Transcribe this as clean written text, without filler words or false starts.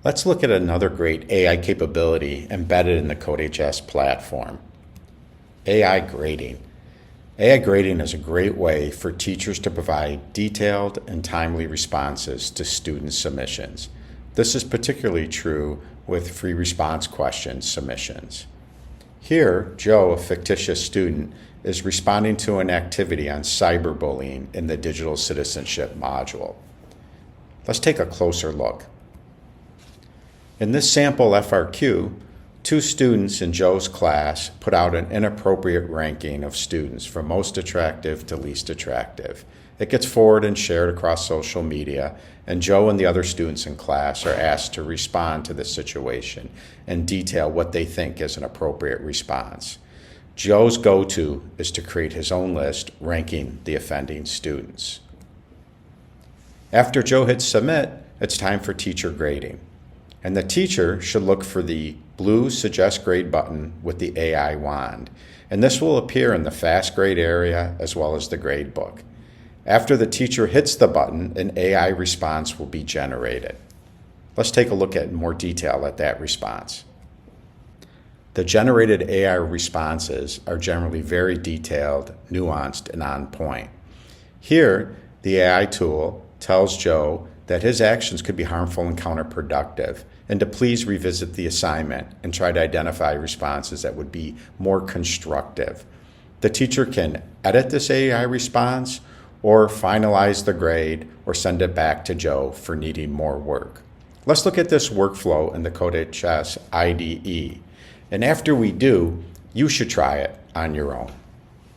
Let's look at another great AI capability embedded in the CodeHS platform, AI grading. AI grading is a great way for teachers to provide detailed and timely responses to student submissions. This is particularly true with free response question submissions. Here, Joe, a fictitious student, is responding to an activity on cyberbullying in the digital citizenship module. Let's take a closer look. In this sample FRQ, two students in Joe's class put out an inappropriate ranking of students from most attractive to least attractive. It gets forwarded and shared across social media, and Joe and the other students in class are asked to respond to this situation and detail what they think is an appropriate response. Joe's go-to is to create his own list ranking the offending students. After Joe hits submit, it's time for teacher grading. And the teacher should look for the blue Suggest Grade button with the AI wand. And this will appear in the Fast Grade area as well as the grade book. After the teacher hits the button, an AI response will be generated. Let's take a look at more detail at that response. The generated AI responses are generally very detailed, nuanced, and on point. Here, the AI tool tells Joe that his actions could be harmful and counterproductive, and to please revisit the assignment and try to identify responses that would be more constructive. The teacher can edit this AI response or finalize the grade or send it back to Joe for needing more work. Let's look at this workflow in the CodeHS IDE. And after we do, you should try it on your own.